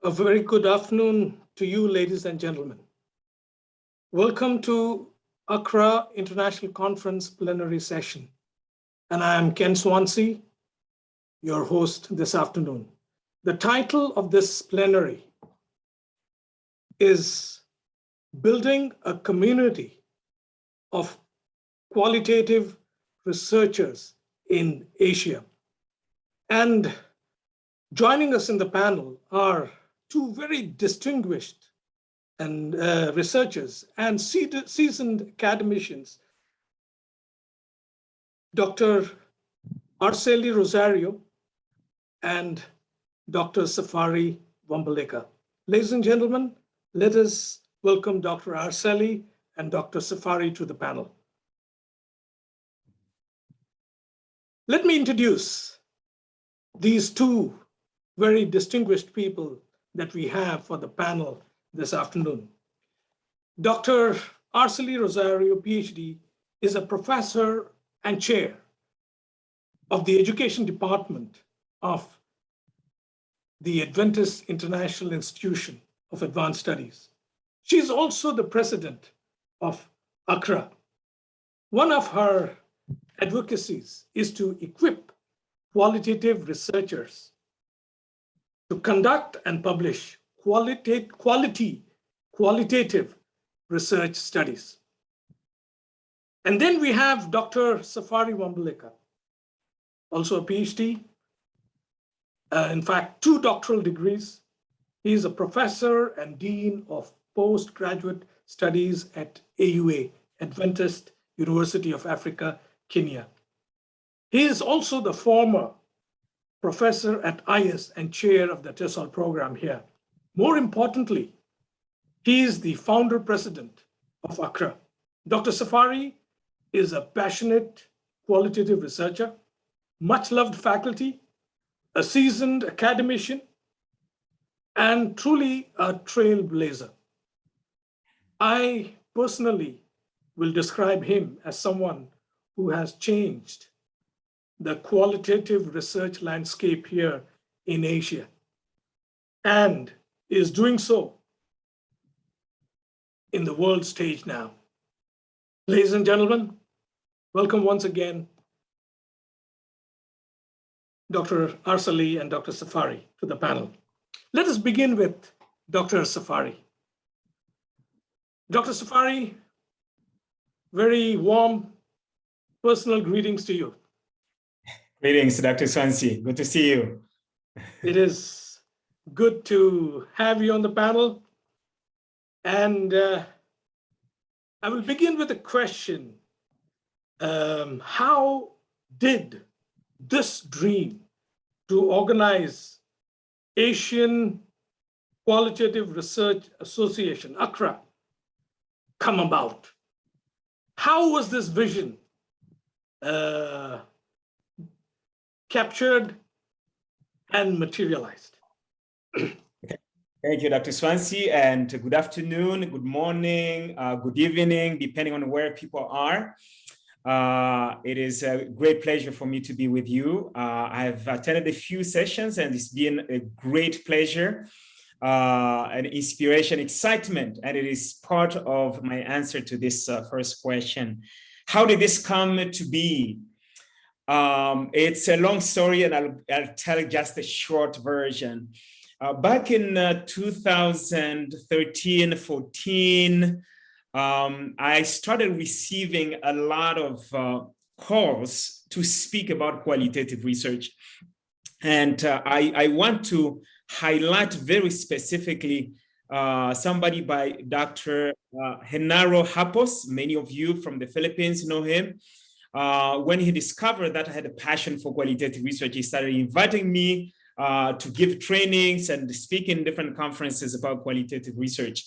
A very good afternoon to you, ladies and gentlemen. Welcome to AQRA International Conference plenary session. And I am Ken Swansea, your host this afternoon. The title of this plenary is Building a Community of Qualitative Researchers in Asia. And joining us in the panel are two very distinguished and researchers and seasoned academicians, Dr. Araceli Rosario and Dr. Safari Wa-Mbaleka. Ladies and gentlemen, let us welcome Dr. Araceli and Dr. Safari to the panel. Let me introduce these two very distinguished people that we have for the panel this afternoon. Dr. Araceli Rosario, PhD, is a professor and chair of the Education Department of the Adventist International Institution of Advanced Studies. She is also the president of AQRA. One of her advocacies is to equip qualitative researchers to conduct and publish qualitative research studies. And then we have Dr. Safari Wa-Mbaleka, also a PhD, in fact, 2 doctoral degrees. He is a professor and dean of postgraduate studies at AUA, Adventist University of Africa, Kenya. He is also the former professor at IS and chair of the TESOL program here. More importantly, he is the founder president of AQRA. Dr. Safari is a passionate qualitative researcher, much loved faculty, a seasoned academician, and truly a trailblazer. I personally will describe him as someone who has changed the qualitative research landscape here in Asia and is doing so in the world stage now. Ladies and gentlemen, welcome once again, Dr. Araceli and Dr. Safari to the panel. Let us begin with Dr. Safari. Dr. Safari, very warm personal greetings to you. Greetings, Dr. Swansea. Good to see you. It is good to have you on the panel. And I will begin with a question. How did this dream to organize Asian Qualitative Research Association, AQRA, come about? How was this vision captured and materialized? Thank you, Dr. Swansea, and good afternoon, good morning, good evening, depending on where people are. It is a great pleasure for me to be with you. I've attended a few sessions and it's been a great pleasure, an inspiration, excitement, and it is part of my answer to this first question. How did this come to be? It's a long story and I'll tell just a short version. Back in 2013-14, I started receiving a lot of calls to speak about qualitative research. And I want to highlight very specifically somebody by Dr. Genaro Hapos. Many of you from the Philippines know him. When he discovered that I had a passion for qualitative research, he started inviting me to give trainings and speak in different conferences about qualitative research.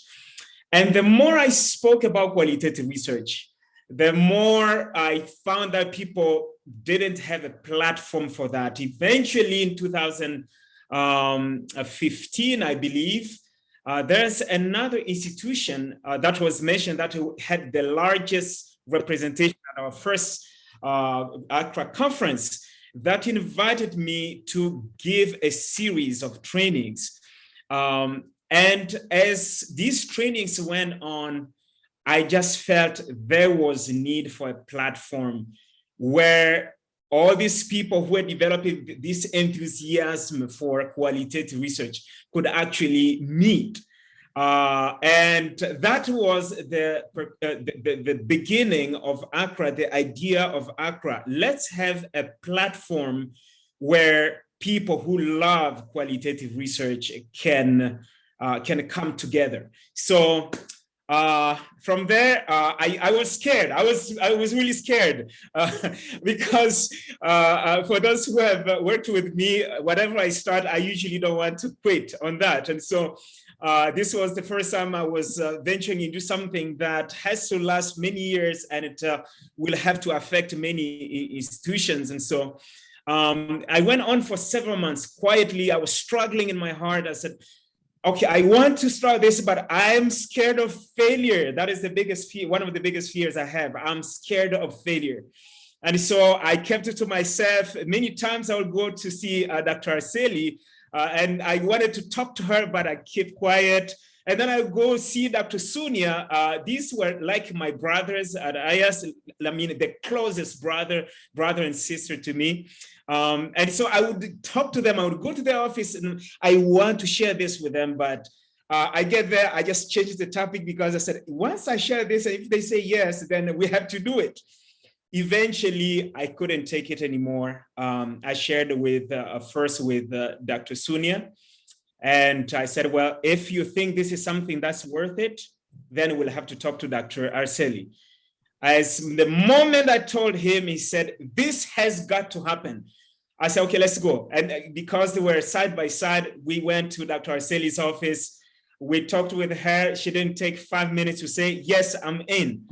And the more I spoke about qualitative research, the more I found that people didn't have a platform for that. Eventually in 2015, I believe, there's another institution that was mentioned that had the largest representation at our first AQRA conference that invited me to give a series of trainings And as these trainings went on, I just felt there was a need for a platform where all these people who are developing this enthusiasm for qualitative research could actually meet. And that was the beginning of AQRA, the idea of AQRA. Let's have a platform where people who love qualitative research can come together. So from there, I was scared. I was really scared because for those who have worked with me, whatever I start, I usually don't want to quit on that. And so this was the first time I was venturing into something that has to last many years, and it will have to affect many institutions. And so I went on for several months quietly. I was struggling in my heart. I said, okay, I want to start this, but I'm scared of failure. That is the biggest fear, one of the biggest fears I have. I'm scared of failure. And so I kept it to myself. Many times I would go to see Dr. Arceli, and I wanted to talk to her, but I kept quiet. And then I would go see Dr. Sunia. These were like my brothers at IAS, I mean, the closest brother and sister to me. And so I would talk to them. I would go to their office and I want to share this with them, but I get there, I just changed the topic because I said, once I share this, if they say yes, then we have to do it. Eventually, I couldn't take it anymore. I shared with first with Dr. Sunia, and I said, well, if you think this is something that's worth it, then we'll have to talk to Dr. Arceli. As the moment I told him, he said, this has got to happen. I said, okay, let's go. And because they were side by side, we went to Dr. Arceli's office. We talked with her. She didn't take 5 minutes to say, yes, I'm in.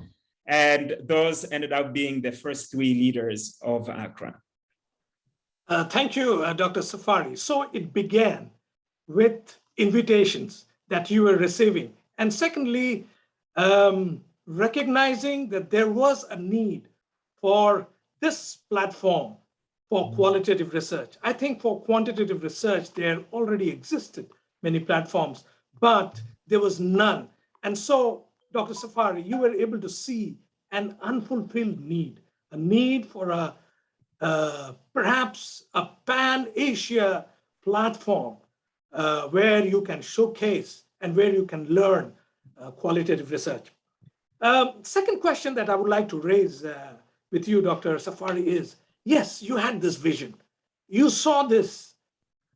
And those ended up being the first 3 leaders of AQRA. Thank you, Dr. Safari. So it began with invitations that you were receiving. And secondly, recognizing that there was a need for this platform for qualitative research. I think for quantitative research, there already existed many platforms, but there was none. And so, Dr. Safari, you were able to see an unfulfilled need, a need for perhaps a pan-Asia platform where you can showcase and where you can learn qualitative research. Second question that I would like to raise with you, Dr. Safari, is, yes, you had this vision. You saw this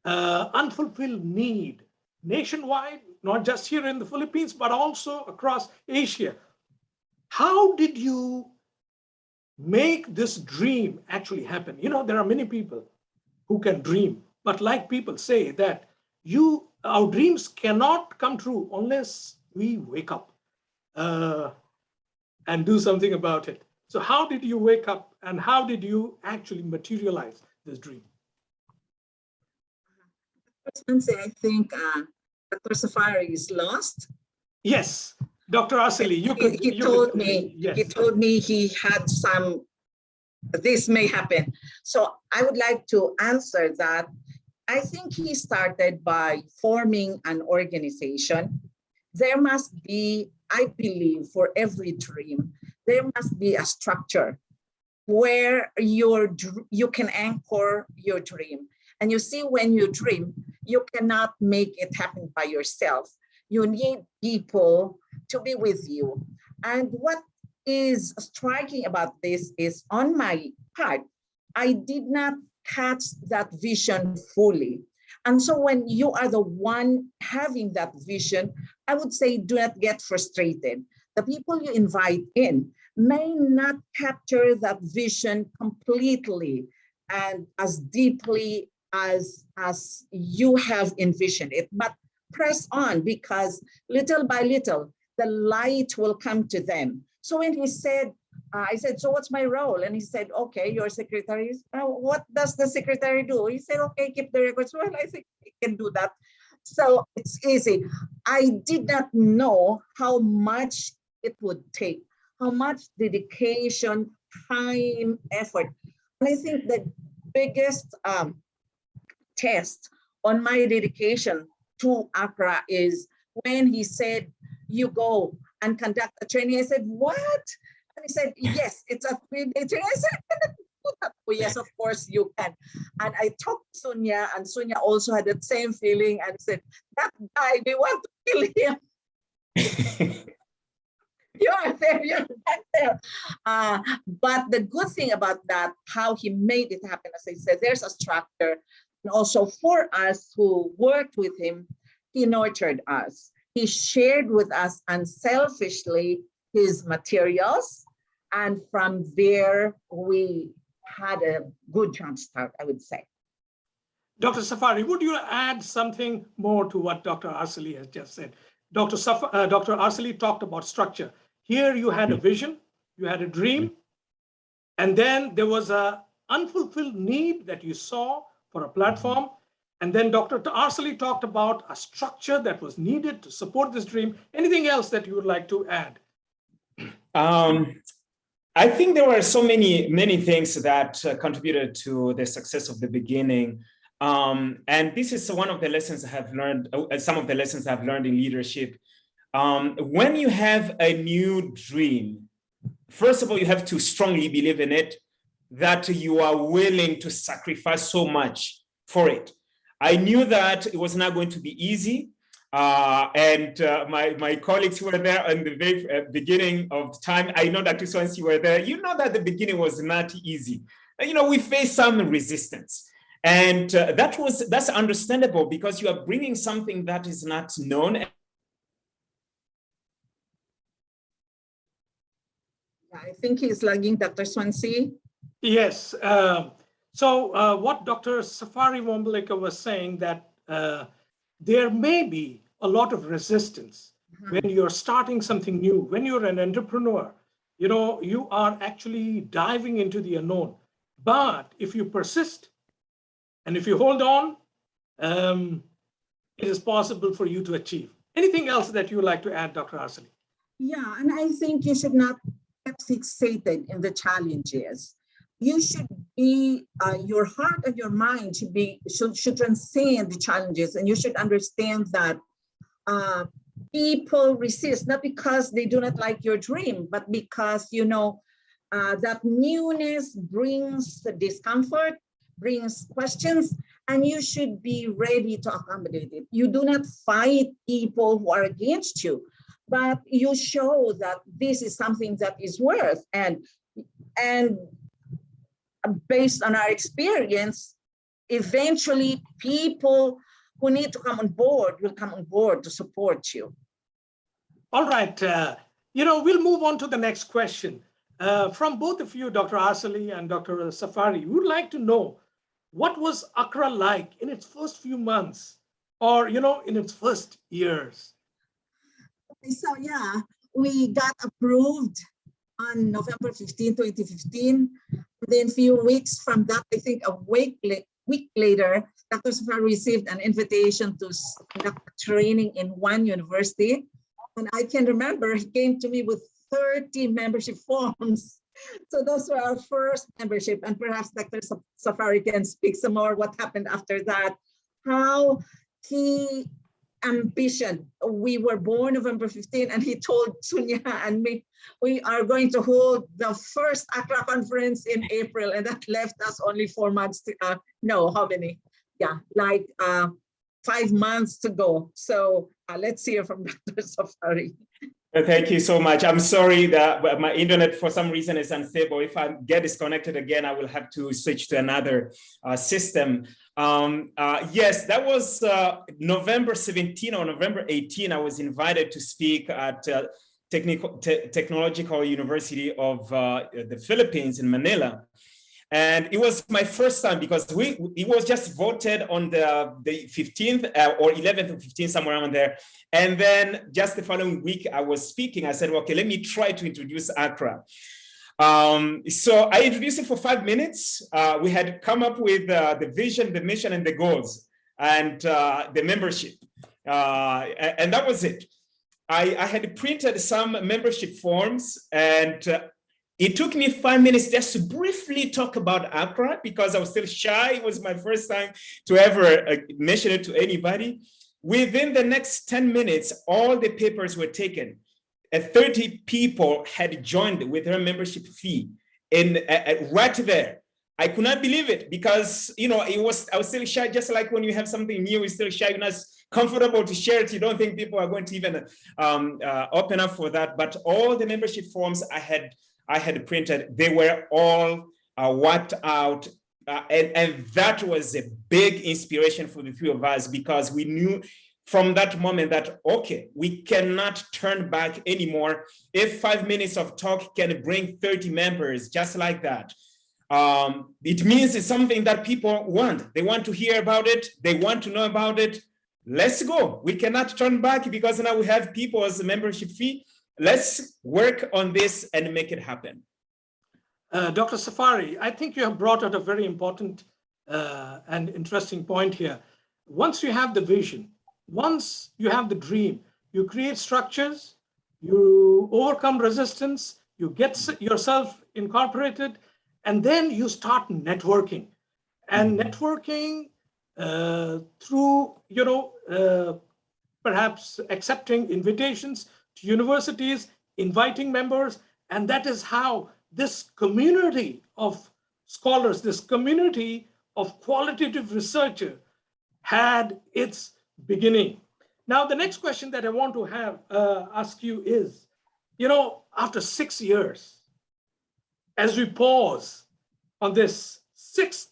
unfulfilled need nationwide, not just here in the Philippines, but also across Asia. How did you make this dream actually happen? You know, there are many people who can dream, but like people say that our dreams cannot come true unless we wake up and do something about it. So how did you wake up and how did you actually materialize this dream? I think Dr. Safari is lost. Yes, Dr. Arceli, he told me, yes. He told me he had this may happen. So I would like to answer that. I think he started by forming an organization. There must be, I believe, for every dream, there must be a structure where you can anchor your dream. And you see, when you dream, you cannot make it happen by yourself. You need people to be with you. And what is striking about this is, on my part, I did not catch that vision fully. And so when you are the one having that vision, I would say do not get frustrated. The people you invite in may not capture that vision completely and as deeply as you have envisioned it, but press on, because little by little, the light will come to them. So when he said, I said, so what's my role? And he said, okay, your secretary. What does the secretary do? He said, okay, keep the records. Well, I think he can do that. So it's easy. I did not know how much it would take, how much dedication, time, effort. And I think the biggest test on my dedication to AQRA is when he said, you go and conduct a training. I said, what? And he said, yes, it's a 3-day training. I said, can I do that? Oh, yes, of course you can. And I talked to Sonia, and Sonia also had that same feeling and said, that guy, we want to kill him. You are there, you're back there. But the good thing about that, how he made it happen, as I said, there's a structure. And also for us who worked with him, he nurtured us. He shared with us unselfishly his materials. And from there, we had a good jump start, I would say. Dr. Safari, would you add something more to what Dr. Arsali has just said? Dr. Arsali talked about structure. Here you had a vision, you had a dream, and then there was an unfulfilled need that you saw for a platform. And then Dr. Arsali talked about a structure that was needed to support this dream. Anything else that you would like to add? I think there were so many things that contributed to the success of the beginning. And this is one of the lessons I have learned, some of the lessons I've learned in leadership. When you have a new dream, first of all, you have to strongly believe in it, that you are willing to sacrifice so much for it. I knew that it was not going to be easy. My colleagues who were there in the very beginning of time, I know that once you were there, you know that the beginning was not easy. You know, we faced some resistance. And that's understandable because you are bringing something that is not known. I think he's lagging, Dr. Swansea. Yes. So what Dr. Safari Wa-Mbaleka was saying, that there may be a lot of resistance when you're starting something new, when you're an entrepreneur. You know, you are actually diving into the unknown. But if you persist and if you hold on, it is possible for you to achieve. Anything else that you would like to add, Dr. Arsali? Yeah, and I think you should not get fixated in the challenges. You should be, your heart and your mind should transcend the challenges, and you should understand that people resist, not because they do not like your dream, but because, you know, that newness brings the discomfort, brings questions, and you should be ready to accommodate it. You do not fight people who are against you, but you show that this is something that is worth, and based on our experience, eventually people who need to come on board will come on board to support you. All right. You know, we'll move on to the next question. From both of you, Dr. Arsali and Dr. Safari, we would like to know, what was AQRA like in its first few months, or, you know, in its first years? So yeah, we got approved on November 15, 2015. Then a few weeks from that, I think a week later, Dr. Safari received an invitation to conduct training in one university. And I can remember he came to me with 30 membership forms. So those were our first membership. And perhaps Dr. Safari can speak some more what happened after that, how he ambition. We were born November 15, and he told Sunya and me, we are going to hold the first AQRA conference in April, and that left us only 4 months to, no, how many? Yeah, like 5 months to go. So let's hear from Dr. Safari. Thank you so much. I'm sorry that my internet for some reason is unstable. If I get disconnected again, I will have to switch to another system. Yes, that was November 17 or November 18. I was invited to speak at Technological University of the Philippines in Manila. And it was my first time because it was just voted on the 15th or 11th or 15th, somewhere around there. And then just the following week I was speaking, I said, well, okay, let me try to introduce AQRA. So I introduced it for 5 minutes. We had come up with the vision, the mission, and the goals, and the membership. And that was it. I had printed some membership forms, and it took me 5 minutes just to briefly talk about AQRA because I was still shy. It was my first time to ever mention it to anybody. Within the next 10 minutes, all the papers were taken. 30 people had joined with her membership fee, and right there. I could not believe it because, you know, I was still shy, just like when you have something new, you're still shy, you're not comfortable to share it. You don't think people are going to even open up for that. But all the membership forms I had printed, they were all wiped out. And that was a big inspiration for the three of us, because we knew from that moment that, okay, we cannot turn back anymore. If 5 minutes of talk can bring 30 members just like that, it means it's something that people want. They want to hear about it. They want to know about it. Let's go. We cannot turn back because now we have people as a membership fee. Let's work on this and make it happen. Dr. Safari, I think you have brought out a very important and interesting point here. Once you have the vision, once you have the dream, you create structures, you overcome resistance, you get yourself incorporated, and then you start networking. And networking through, perhaps accepting invitations to universities, inviting members, and that is how this community of scholars, this community of qualitative researcher had its beginning. Now, the next question that I want to ask you is, after 6 years, as we pause on this 6th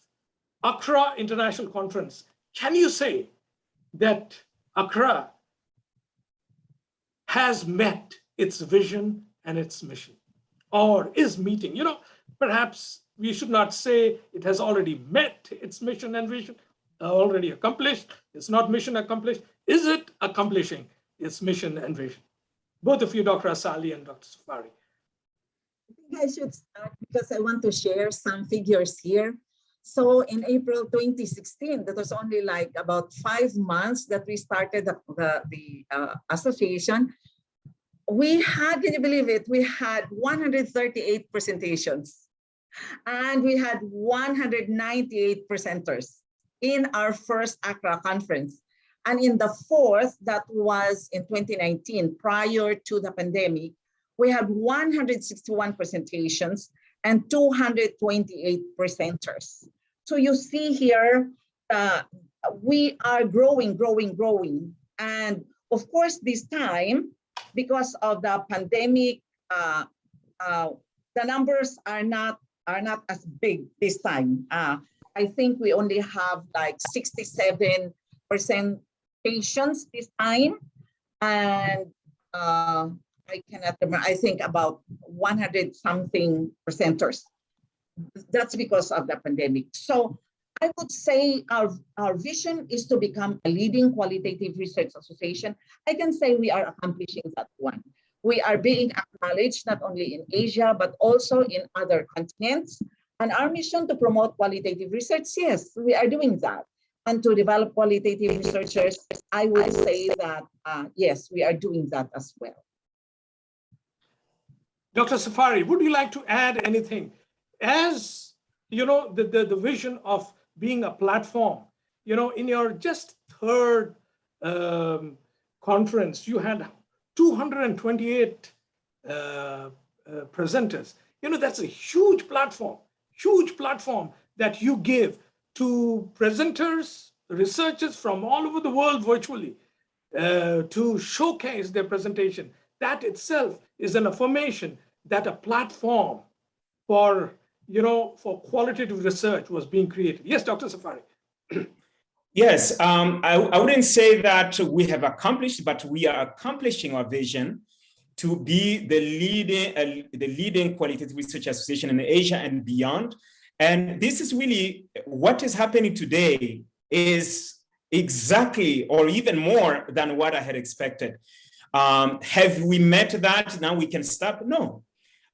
AQRA International Conference, can you say that AQRA has met its vision and its mission, or is meeting? Perhaps we should not say it has already met its mission and vision, already accomplished. It's not mission accomplished. Is it accomplishing its mission and vision? Both of you, Dr. Asali and Dr. Safari. I think I should start because I want to share some figures here. So in April 2016, that was only like about 5 months that we started the association. We had, can you believe it? We had 138 presentations and we had 198 presenters in our first AQRA conference. And in the fourth, that was in 2019, prior to the pandemic, we had 161 presentations and 228 presenters. So you see here, we are growing. And of course, this time, because of the pandemic, the numbers are not as big this time. I think we only have like 67% patients this time. And I cannot remember, I think about 100 something presenters. That's because of the pandemic. So I would say our vision is to become a leading qualitative research association. I can say we are accomplishing that one. We are being acknowledged not only in Asia, but also in other continents. And our mission to promote qualitative research, yes, we are doing that. And to develop qualitative researchers, I would say that, yes, we are doing that as well. Dr. Safari, would you like to add anything? As the vision of being a platform, in your just third conference, you had 228 presenters. That's a huge platform that you give to presenters, researchers from all over the world virtually to showcase their presentation. That itself is an affirmation that a platform for qualitative research was being created. Yes, Dr. Safari. Yes, I wouldn't say that we have accomplished, but we are accomplishing our vision to be the leading qualitative research association in Asia and beyond. And this is really what is happening today is exactly or even more than what I had expected. Have we met that? Now we can stop? No.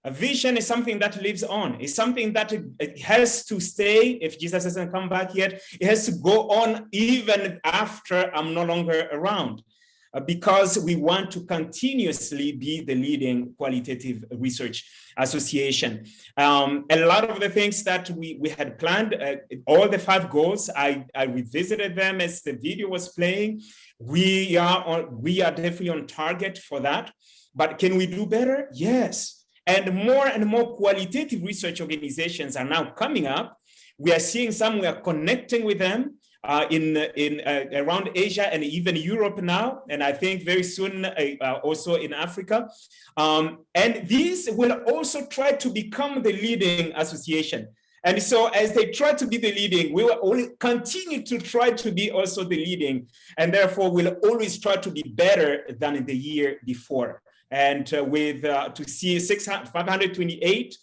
A vision is something that lives on. It's something that it has to stay. If Jesus hasn't come back yet, it has to go on even after I'm no longer around. because we want to continuously be the leading qualitative research association. A lot of the things that we had planned, all the 5 goals, I revisited them as the video was playing. We are definitely on target for that. But can we do better? Yes. And more qualitative research organizations are now coming up. We are seeing some, we are connecting with them around Asia and even Europe now, and I think very soon also in Africa. And these will also try to become the leading association. And so as they try to be the leading, we will only continue to try to be also the leading, and therefore we'll always try to be better than the year before. And to see 528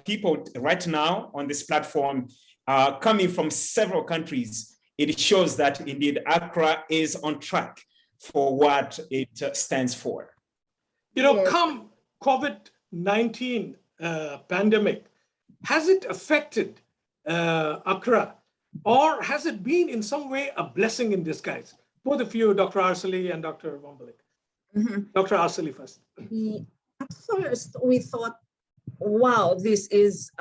people right now on this platform coming from several countries, it shows that indeed AQRA is on track for what it stands for. You know, come COVID-19 pandemic, has it affected AQRA, or has it been in some way a blessing in disguise? Both of you, Dr. Arsali and Dr. Wa-Mbaleka. Dr. Arsali first. At first, we thought, wow, this is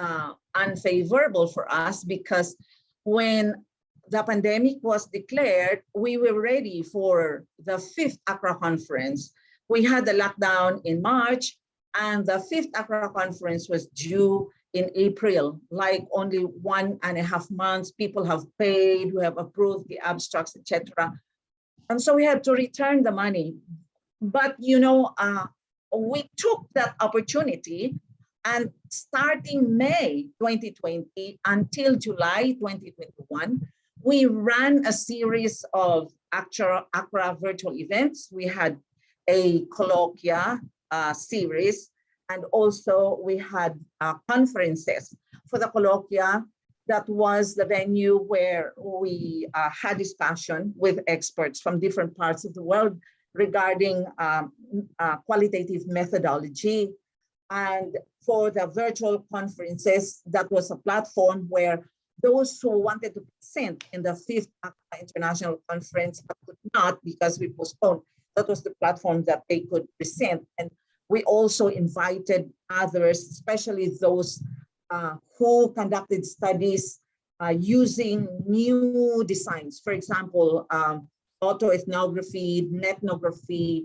unfavorable for us, because when the pandemic was declared, we were ready for the 5th AQRA conference. We had the lockdown in March, and the 5th AQRA conference was due in April, like only 1.5 months. People have paid, we have approved the abstracts, etc. And so we had to return the money. But, you know, we took that opportunity, and starting May 2020 until July 2021, we ran a series of AQRA virtual events. We had a colloquia series, and also we had conferences. For the colloquia, that was the venue where we had discussion with experts from different parts of the world regarding qualitative methodology. And for the virtual conferences, that was a platform where those who wanted to present in the 5th AQRA International Conference but could not because we postponed, that was the platform that they could present. And we also invited others, especially those who conducted studies using new designs. For example, autoethnography, ethnography.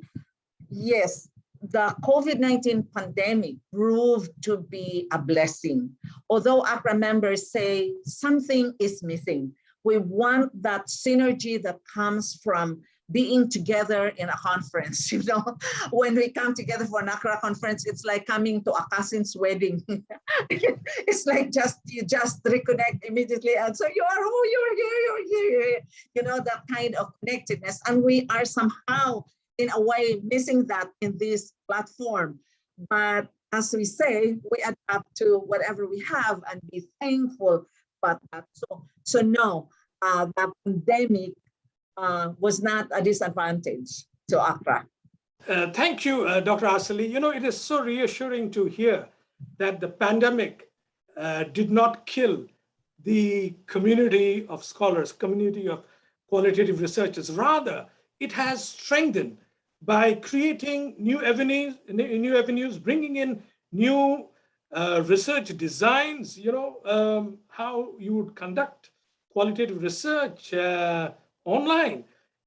Yes, the COVID-19 pandemic proved to be a blessing. Although AQRA members say something is missing, we want that synergy that comes from being together in a conference. You know, when we come together for an AQRA conference, it's like coming to a cousin's wedding. It's like you just reconnect immediately, and so you are, oh, you're here, you know, that kind of connectedness. And we are somehow, in a way, missing that in this platform. But as we say, we adapt to whatever we have and be thankful about that. So no, the pandemic was not a disadvantage to AQRA. Thank you, Dr. Arsali. You know, it is so reassuring to hear that the pandemic did not kill the community of scholars, community of qualitative researchers. Rather, it has strengthened by creating new avenues, bringing in new research designs, you know, how you would conduct qualitative research online.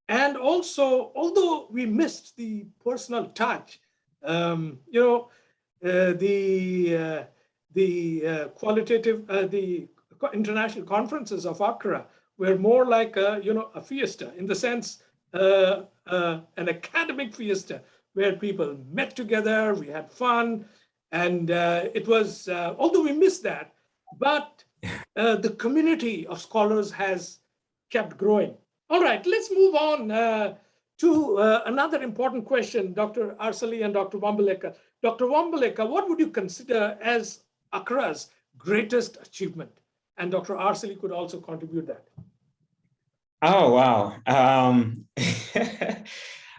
And also, although we missed the personal touch, you know, the international conferences of AQRA were more like a fiesta, in the sense an academic fiesta where people met together, we had fun, and it was, although we missed that, but the community of scholars has kept growing. All right, let's move on to another important question, Dr. Arsali and Dr. Wa-Mbaleka. Dr. Wa-Mbaleka, what would you consider as AQRA's greatest achievement? And Dr. Arsali could also contribute that. Oh, wow.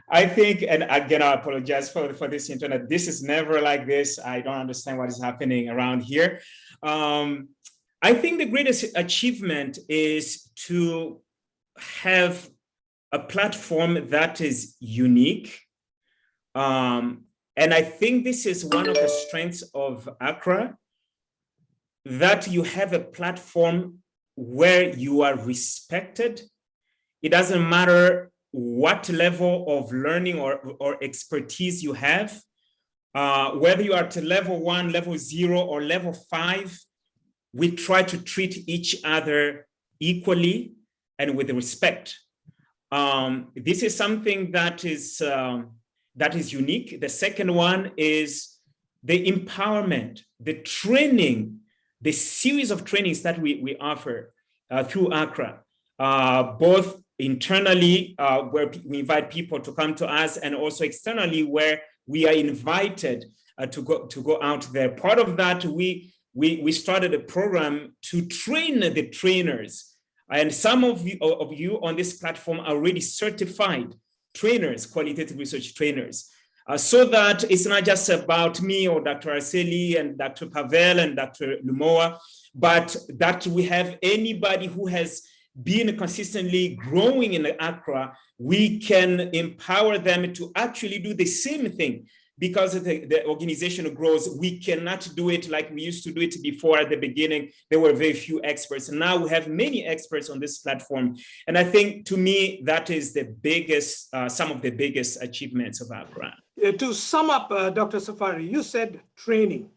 I think, and again, I apologize for this internet. This is never like this. I don't understand what is happening around here. I think the greatest achievement is to have a platform that is unique. And I think this is one of the strengths of AQRA, that you have a platform where you are respected. It doesn't matter what level of learning or expertise you have, whether you are to level 1, level 0, or level 5, we try to treat each other equally and with respect. This is something that is unique. The second one is the empowerment, the training, the series of trainings that we offer through AQRA, both internally, where we invite people to come to us, and also externally, where we are invited to go out there. Part of that, we started a program to train the trainers, and some of you on this platform are already certified trainers, qualitative research trainers, so that it's not just about me or Dr. Arceli and Dr. Pavel and Dr. Lumoa, but that we have anybody who has been consistently growing in the AQRA, we can empower them to actually do the same thing. Because the organization grows, we cannot do it like we used to do it before. At the beginning, there were very few experts. And now we have many experts on this platform. And I think, to me, that is the biggest, some of the biggest achievements of AQRA. To sum up, Dr. Safari, you said training.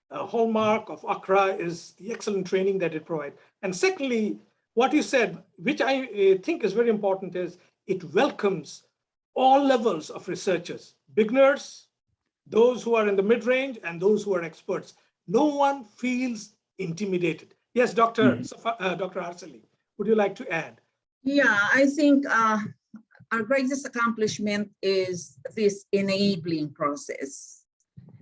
A hallmark of AQRA is the excellent training that it provides. And secondly, what you said, which I think is very important, is it welcomes all levels of researchers, beginners, those who are in the mid-range, and those who are experts. No one feels intimidated. Yes, Dr. Arceli, would you like to add? Yeah, I think our greatest accomplishment is this enabling process.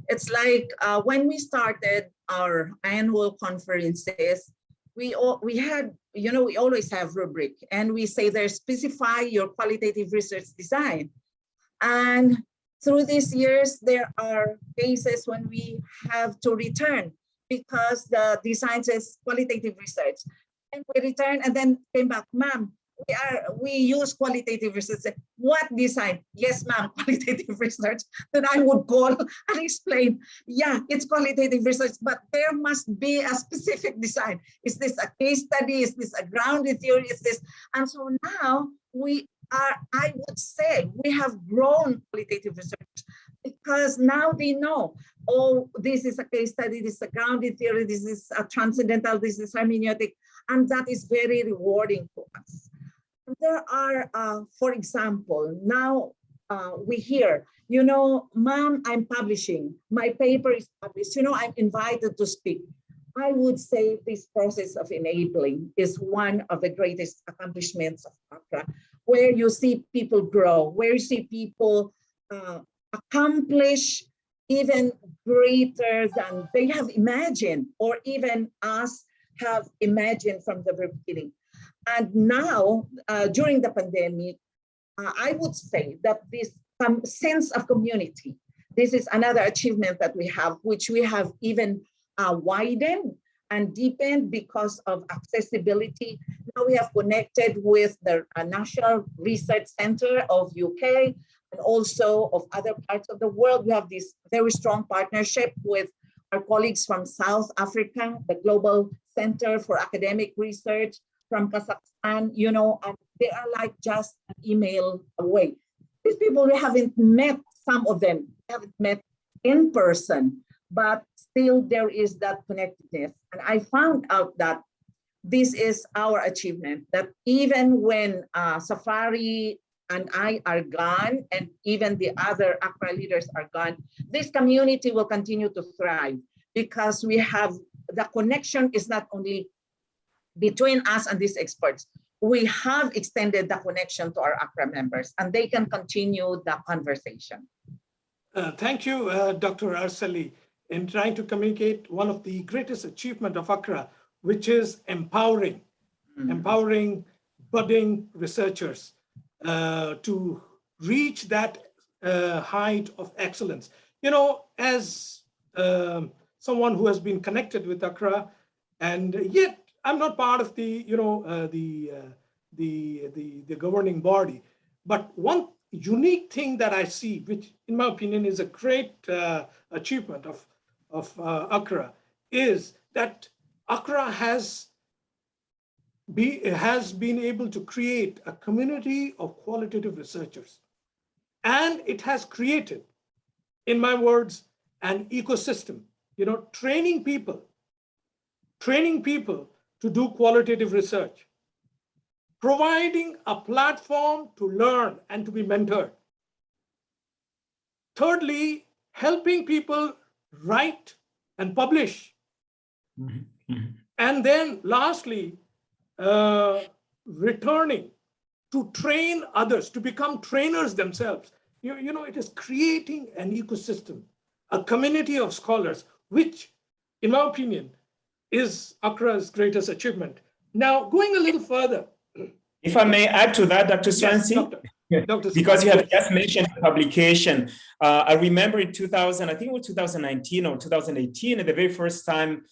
It's like when we started our annual conferences, we had, we always have rubric, and we say there, specify your qualitative research design. And through these years, there are cases when we have to return because the design says qualitative research. And we return and then came back, ma'am, we use qualitative research. What design? Yes, ma'am, qualitative research. Then I would call and explain, yeah, it's qualitative research, but there must be a specific design. Is this a case study? Is this a grounded theory? Is this? And so now I would say we have grown qualitative research because now they know, oh, this is a case study, this is a grounded theory, this is a transcendental, this is hermeneutic, and that is very rewarding for us. There are, for example, now we hear, ma'am, I'm publishing, my paper is published, I'm invited to speak. I would say this process of enabling is one of the greatest accomplishments of AQRA, where you see people grow, where you see people accomplish even greater than they have imagined, or even us have imagined from the very beginning. And now, during the pandemic, I would say that this sense of community, this is another achievement that we have, which we have even widened and deepened because of accessibility. Now we have connected with the National Research Center of UK and also of other parts of the world. We have this very strong partnership with our colleagues from South Africa, the Global Center for Academic Research from Kazakhstan, and they are like just an email away. These people, we haven't met, some of them haven't met in person, but still there is that connectedness. And I found out that this is our achievement, that even when Safari and I are gone, and even the other AQRA leaders are gone, this community will continue to thrive because we have, the connection is not only between us and these experts, we have extended the connection to our AQRA members, and they can continue the conversation. Thank you, Dr. Arceli, in trying to communicate one of the greatest achievements of AQRA, which is empowering budding researchers to reach that height of excellence. As someone who has been connected with AQRA, and yet I'm not part of the the governing body, But one unique thing that I see, which in my opinion is a great achievement of AQRA, is that AQRA has been able to create a community of qualitative researchers. And it has created, in my words, an ecosystem, training people to do qualitative research, providing a platform to learn and to be mentored. Thirdly, helping people write and publish. And then lastly, returning to train others, to become trainers themselves. It is creating an ecosystem, a community of scholars, which, in my opinion, is AQRA's greatest achievement. Now, going a little further. If I may add to that, Dr. Swansea, Dr. because you have just mentioned publication. I remember in 2000, I think it was 2019 or 2018, the very first time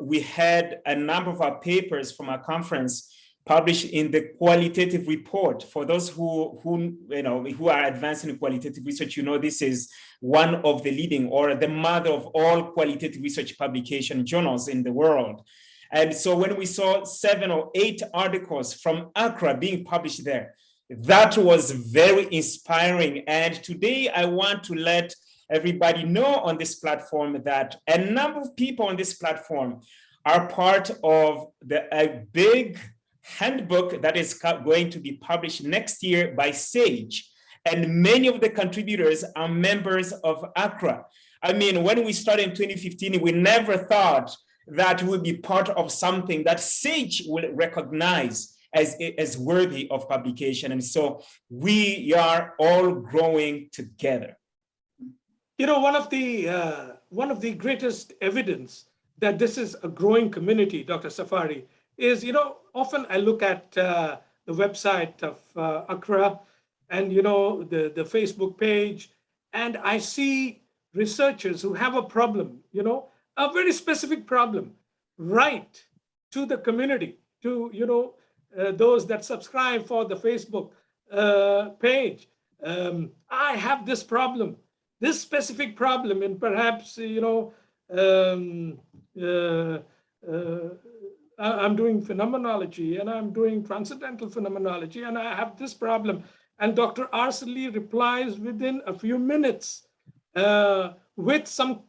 we had a number of our papers from our conference published in the qualitative report. For those who are advancing in qualitative research, this is one of the leading or the mother of all qualitative research publication journals in the world. And so when we saw 7 or 8 articles from AQRA being published there, that was very inspiring. And today I want to let everybody know on this platform that a number of people on this platform are part of a big handbook that is going to be published next year by SAGE. And many of the contributors are members of AQRA. I mean, when we started in 2015, we never thought that we would be part of something that SAGE will recognize as worthy of publication. And so we are all growing together. One of the greatest evidence that this is a growing community, Dr. Safari, is, often I look at the website of AQRA and, the Facebook page, and I see researchers who have a problem, a very specific problem, write to the community, to, those that subscribe for the Facebook page. I have this problem, this specific problem, and perhaps, I'm doing phenomenology and I'm doing transcendental phenomenology and I have this problem. And Dr. Arsley replies within a few minutes with some,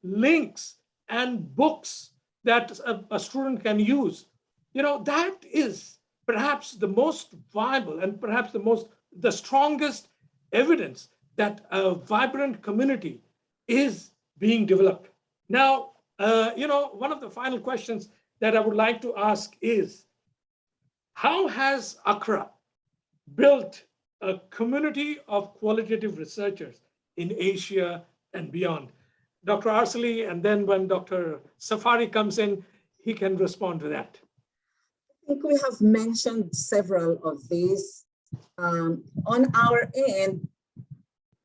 links and books that a student can use. That is perhaps the most viable and perhaps the strongest evidence that a vibrant community is being developed. Now, one of the final questions that I would like to ask is, how has AQRA built a community of qualitative researchers in Asia and beyond? Dr. Arsley, and then when Dr. Safari comes in, he can respond to that. I think we have mentioned several of these. On our end,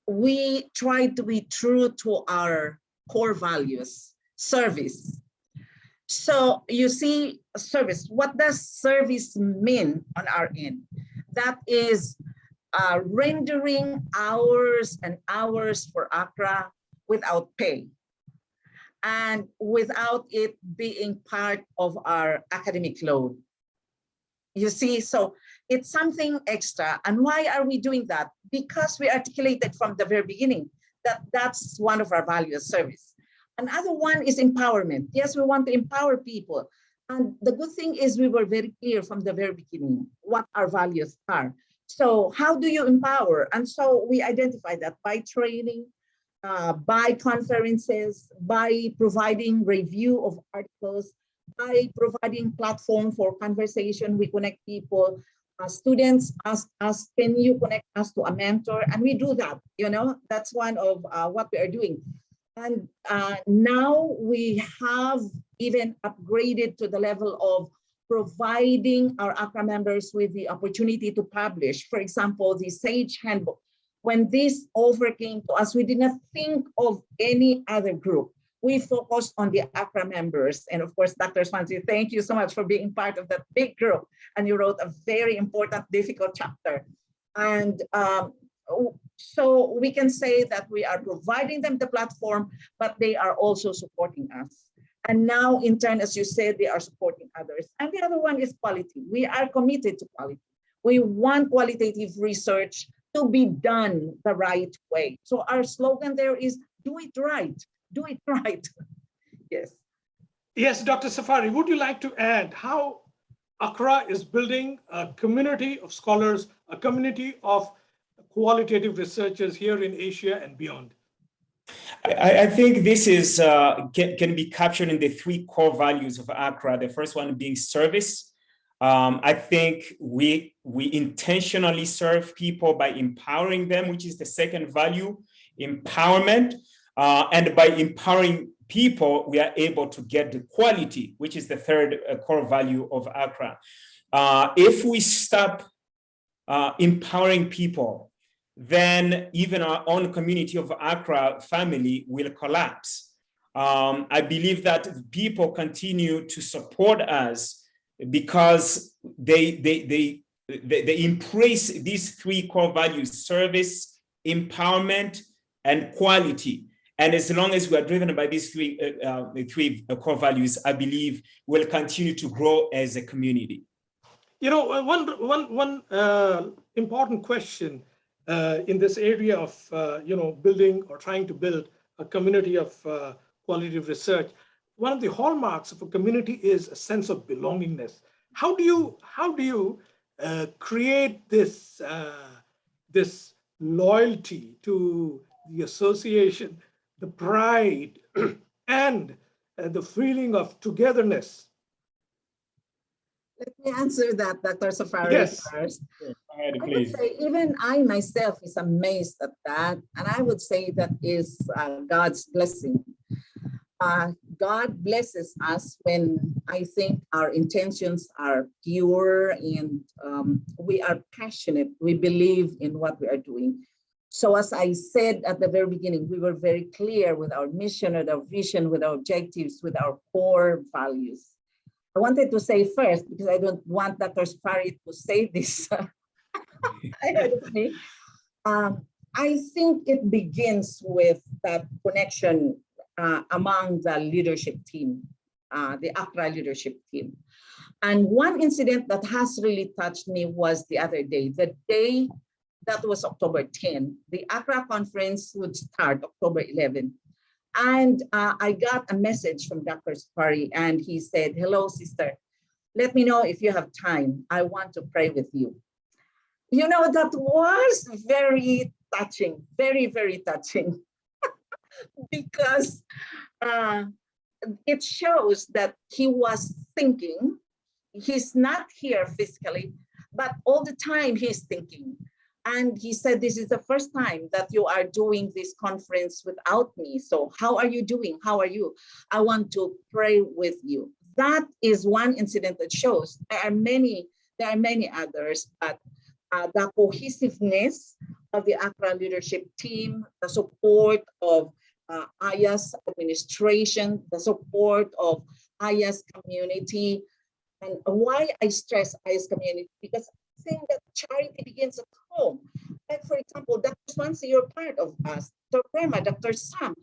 we try to be true to our core values, service. So you see, service, what does service mean on our end? That is rendering hours and hours for AQRA without pay and without it being part of our academic load. You see, so it's something extra. And why are we doing that? Because we articulated from the very beginning that that's one of our values, service. Another one is empowerment. Yes, we want to empower people. And the good thing is we were very clear from the very beginning what our values are. So how do you empower? And so we identify that by training, by conferences, by providing review of articles, by providing platform for conversation. We connect people. Students ask us, can you connect us to a mentor? And we do that, that's one of what we are doing. And now we have even upgraded to the level of providing our AQRA members with the opportunity to publish. For example, the SAGE handbook. When this offer came to us, we did not think of any other group. we focus on the AQRA members. And of course, Dr. Swansea, thank you so much for being part of that big group. And you wrote a very important, difficult chapter. And so we can say that we are providing them the platform, but they are also supporting us. And now in turn, as you said, they are supporting others. And the other one is quality. We are committed to quality. We want qualitative research to be done the right way. So our slogan there is, do it right, do it right. Yes. Yes, Dr. Safari, would you like to add how AQRA is building a community of scholars, a community of qualitative researchers here in Asia and beyond? I think this is can be captured in the 3 core values of AQRA. The first one being service. I think we intentionally serve people by empowering them, which is the second value, empowerment. And by empowering people, we are able to get the quality, which is the third core value of AQRA. If we stop empowering people, then even our own community of AQRA family will collapse. I believe that people continue to support us because they embrace these 3 core values: service, empowerment, and quality. And as long as we are driven by these three core values, I believe we'll continue to grow as a community. You know, one important question in this area of building or trying to build a community of qualitative research. One of the hallmarks of a community is a sense of belongingness. How do you create this this loyalty to the association, the pride, and the feeling of togetherness? Let me answer that, Dr. Safari, yes. first. Ahead, I would say even I myself is amazed at that. And I would say that is God's blessing. God blesses us when I think our intentions are pure and we are passionate. We believe in what we are doing. So as I said at the very beginning, we were very clear with our mission, with our vision, with our objectives, with our core values. I wanted to say first, because I don't want Dr. Safari to say this ahead of me. I think it begins with that connection among the leadership team, the AQRA leadership team. And one incident that has really touched me was the other day, the day that was October 10. The AQRA conference would start October 11. And I got a message from Dr. Safari, and he said, "Hello, sister. Let me know if you have time. I want to pray with you." You know, that was very touching, very, very touching, because it shows that he was thinking. He's not here physically, but all the time he's thinking. And he said, "This is the first time that you are doing this conference without me. So how are you doing? How are you? I want to pray with you." That is one incident that shows there are many others, but the cohesiveness of the AQRA leadership team, the support of AYA's administration, the support of AYA's community. And why I stress AYA's community, because I think that charity begins at home. Like, for example, Dr. Swansea, you're part of us, Dr. Prema, Dr. Sam,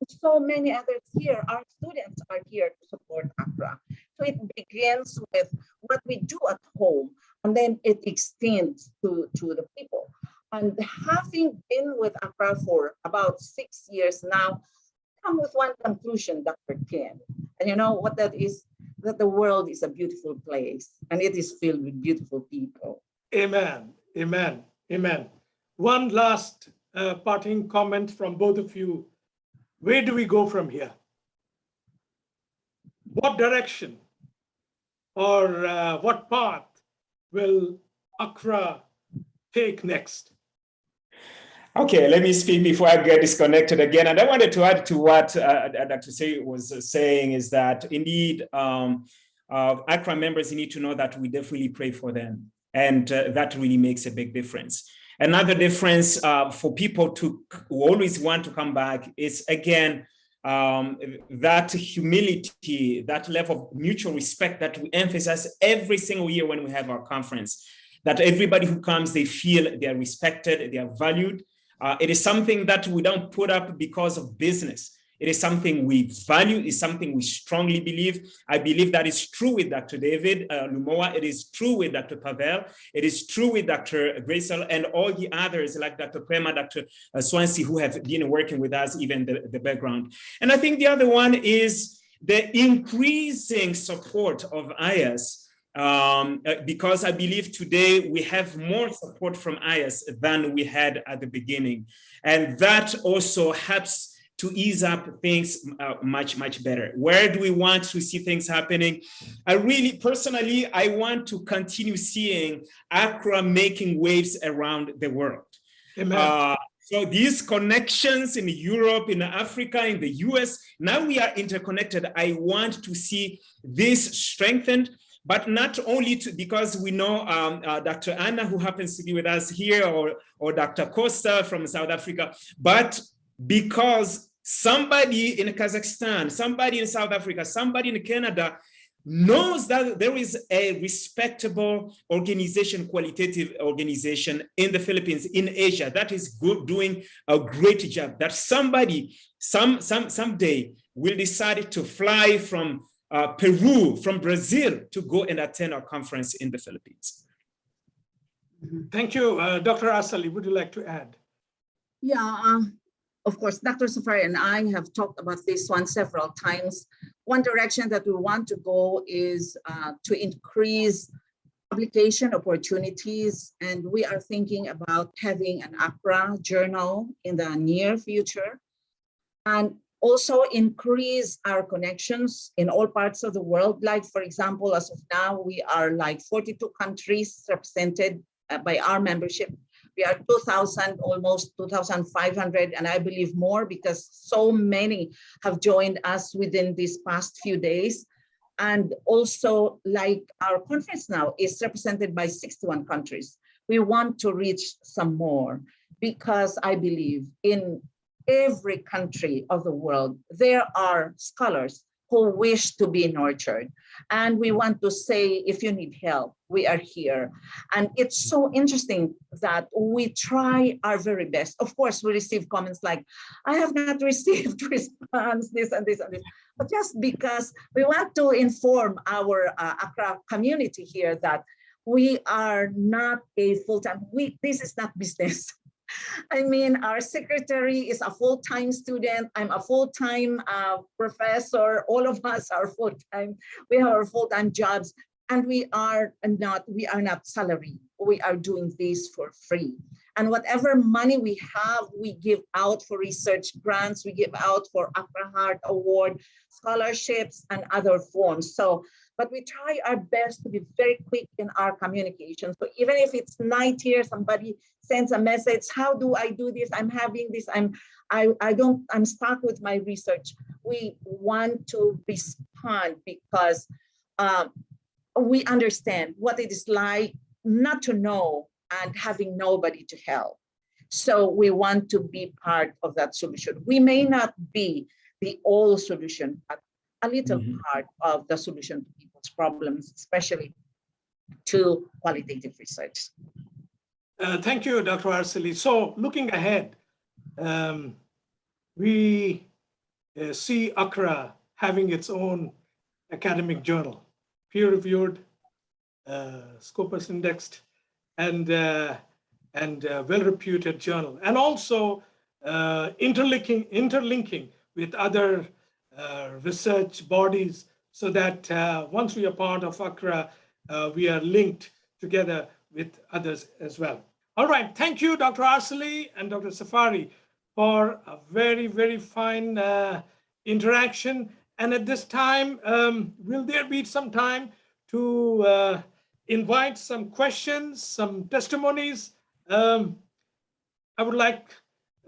so many others here. Our students are here to support AQRA. So it begins with what we do at home, and then it extends to the people. And having been with AQRA for about 6 years now, come with one conclusion, Dr. Ken. And you know what that is? That the world is a beautiful place, and it is filled with beautiful people. Amen, amen, amen. One last parting comment from both of you. Where do we go from here? What direction or what path will AQRA take next? Okay, let me speak before I get disconnected again. And I wanted to add to what Dr. Say was saying, is that indeed, AQRA members need to know that we definitely pray for them. And that really makes a big difference. Another difference for people who always want to come back is, again, that humility, that level of mutual respect that we emphasize every single year when we have our conference, that everybody who comes, they feel they are respected, they are valued. It is something that we don't put up because of business. It is something we value, it's something we strongly believe. I believe that is true with Dr. David Lumoa, it is true with Dr. Pavel, it is true with Dr. Graysel and all the others like Dr. Prema, Dr. Swansea, who have been working with us, even the background. And I think the other one is the increasing support of IAS, because I believe today we have more support from IAS than we had at the beginning. And that also helps to ease up things much better. Where do we want to see things happening? I really, personally, I want to continue seeing AQRA making waves around the world. So these connections in Europe, in Africa, in the US, now we are interconnected. I want to see this strengthened, but not only because we know Dr. Anna, who happens to be with us here, or Dr. Costa from South Africa, but because somebody in Kazakhstan, somebody in South Africa, somebody in Canada knows that there is a respectable organization, qualitative organization in the Philippines, in Asia, that is doing a great job, that somebody, someday will decide to fly from Peru, from Brazil, to go and attend our conference in the Philippines. Thank you. Dr. Asali, would you like to add? Yeah, of course, Dr. Safari and I have talked about this one several times. One direction that we want to go is to increase publication opportunities. And we are thinking about having an AQRA journal in the near future. And also increase our connections in all parts of the world. Like, for example, as of now, we are like 42 countries represented by our membership. We are 2,000, almost 2,500, and I believe more because so many have joined us within these past few days. And also, like our conference now is represented by 61 countries. We want to reach some more because I believe in every country of the world, there are scholars who wish to be nurtured. And we want to say, if you need help, we are here. And it's so interesting that we try our very best. Of course, we receive comments like, I have not received response, this and this and this. But just because we want to inform our AQRA community here that we are not a full-time, this is not business. I mean, our secretary is a full-time student. I'm a full-time professor. All of us are full-time. We have our full-time jobs, and we are not salary. We are doing this for free. And whatever money we have, we give out for research grants. We give out for AQRA Heart Award, scholarships, and other forms. So, but we try our best to be very quick in our communication. So even if it's night here, somebody sends a message, how do I do this? I'm having this, I'm stuck with my research. We want to respond because we understand what it is like not to know and having nobody to help. So we want to be part of that solution. We may not be the whole solution, but a little part of the solution to people's problems, especially to qualitative research. Thank you, Dr. Arsali. So looking ahead, we see AQRA having its own academic journal, peer-reviewed, Scopus indexed, and well-reputed journal, and also interlinking with other research bodies, so that once we are part of AQRA, we are linked together with others as well. All right, thank you, Dr. Arsali and Dr. Safari, for a very, very fine interaction. And at this time, will there be some time to invite some questions, some testimonies? I would like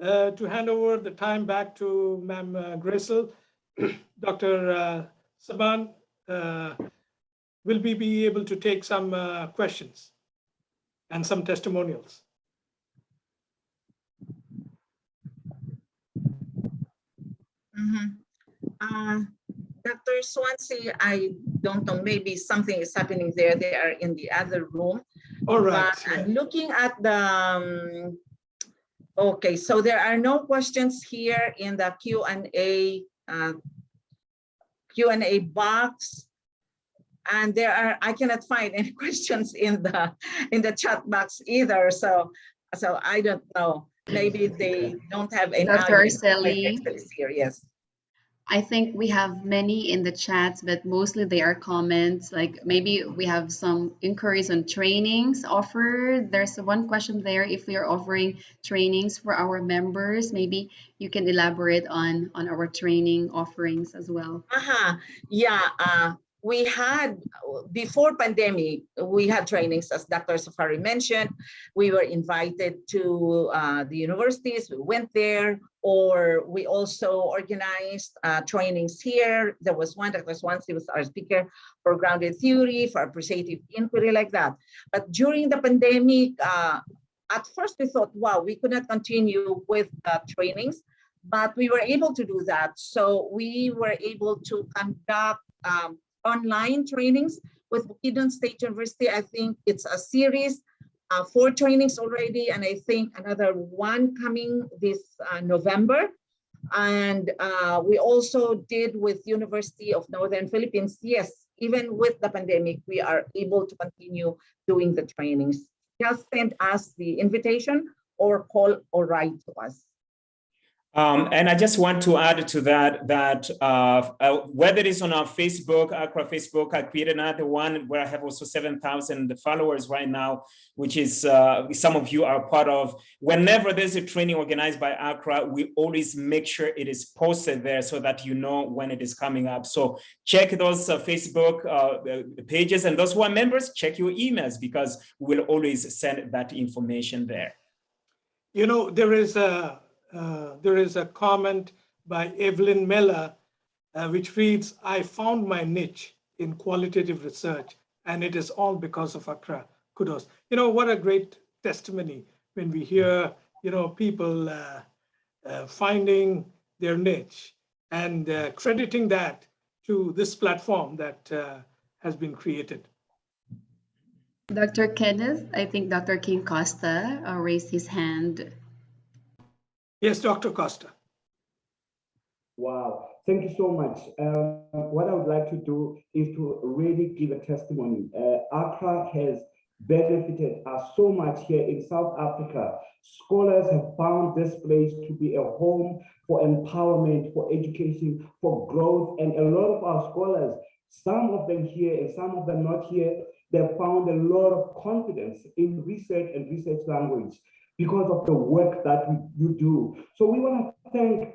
to hand over the time back to Ma'am Graysel. Dr. Saban, will we be able to take some questions and some testimonials? Dr. Swansea, I don't know, maybe something is happening there. They are in the other room. All right. But I'm looking at the, okay, so there are no questions here in the Q&A box. And I cannot find any questions in the chat box either. So I don't know. Maybe they don't have any. Dr. Arceli, Here, yes. I think we have many in the chats, but mostly they are comments. Like maybe we have some inquiries on trainings offered. There's one question there. If we are offering trainings for our members, maybe you can elaborate on our training offerings as well. Yeah. We had, before pandemic, we had trainings, as Dr. Safari mentioned. We were invited to the universities, we went there, or we also organized trainings here. There was one, Dr. Swansea was our speaker for grounded theory, for appreciative inquiry, like that. But during the pandemic, at first we thought, wow, we could not continue with trainings, but we were able to do that. So we were able to conduct online trainings with Bukidnon State University. I think it's a series, 4 trainings already, and I think another one coming this November. And we also did with University of Northern Philippines. Yes, even with the pandemic, we are able to continue doing the trainings. Just send us the invitation or call or write to us. And I just want to add to that, whether it is on our Facebook, AQRA Facebook, I created another one where I have also 7,000 followers right now, which is some of you are part of. Whenever there's a training organized by AQRA, we always make sure it is posted there so that you know when it is coming up. So check those Facebook pages, and those who are members, check your emails, because we'll always send that information there. You know, there is a comment by Evelyn Mella, which reads, I found my niche in qualitative research, and it is all because of AQRA. Kudos. You know, what a great testimony when we hear, you know, people finding their niche and crediting that to this platform that has been created. Dr. Kenneth, I think Dr. King Costa raised his hand. Yes, Dr. Costa. Wow, thank you so much. What I would like to do is to really give a testimony. AQRA has benefited us so much here in South Africa. Scholars have found this place to be a home for empowerment, for education, for growth, and a lot of our scholars, some of them here and some of them not here, they've found a lot of confidence in research and research language because of the work that you do. So we want to thank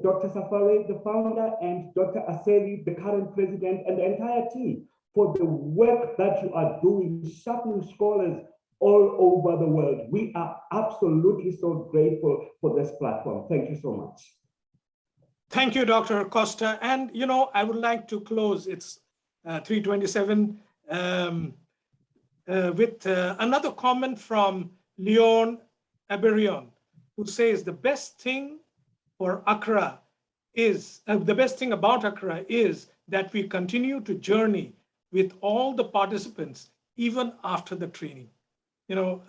Dr. Safari, the founder, and Dr. Arceli, the current president, and the entire team for the work that you are doing, sharpening scholars all over the world. We are absolutely so grateful for this platform. Thank you so much. Thank you, Dr. Costa. And, you know, I would like to close, it's 3:27, with another comment from Leon Aberion, who says the best thing for AQRA is, the best thing about AQRA is that we continue to journey with all the participants, even after the training. You know,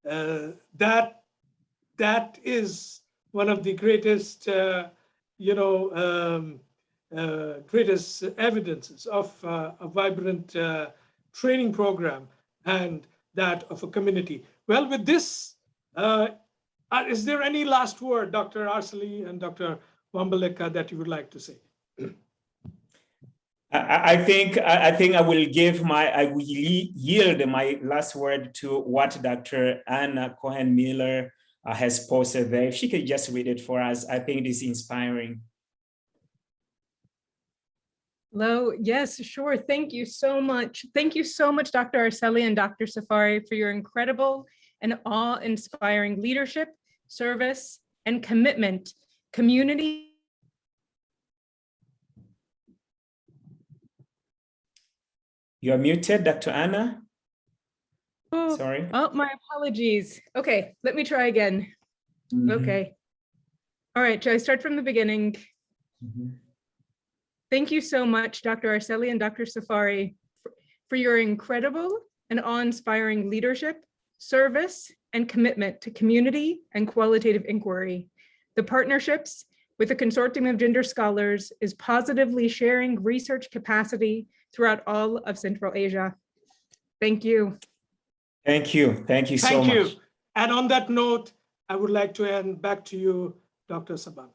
that is one of the greatest, greatest evidences of a vibrant training program and that of a community. Well, with this, is there any last word, Dr. Arceli and Dr. Wa-Mbaleka, that you would like to say? I think I will yield my last word to what Dr. Anna Cohen-Miller has posted there. If she could just read it for us, I think it is inspiring. Hello, yes, sure. Thank you so much. Thank you so much, Dr. Arceli and Dr. Safari, for your incredible and awe-inspiring leadership, service, and commitment. Community. You're muted, Dr. Anna. Oh, sorry. Oh, my apologies. Okay, let me try again. Okay. All right, should I start from the beginning? Thank you so much, Dr. Arceli and Dr. Safari, for your incredible and awe-inspiring leadership, service, and commitment to community and qualitative inquiry. The partnerships with the Consortium of Gender Scholars is positively sharing research capacity throughout all of Central Asia. Thank you. Thank you. Thank you so much. Thank you. And on that note, I would like to hand back to you, Dr. Saban.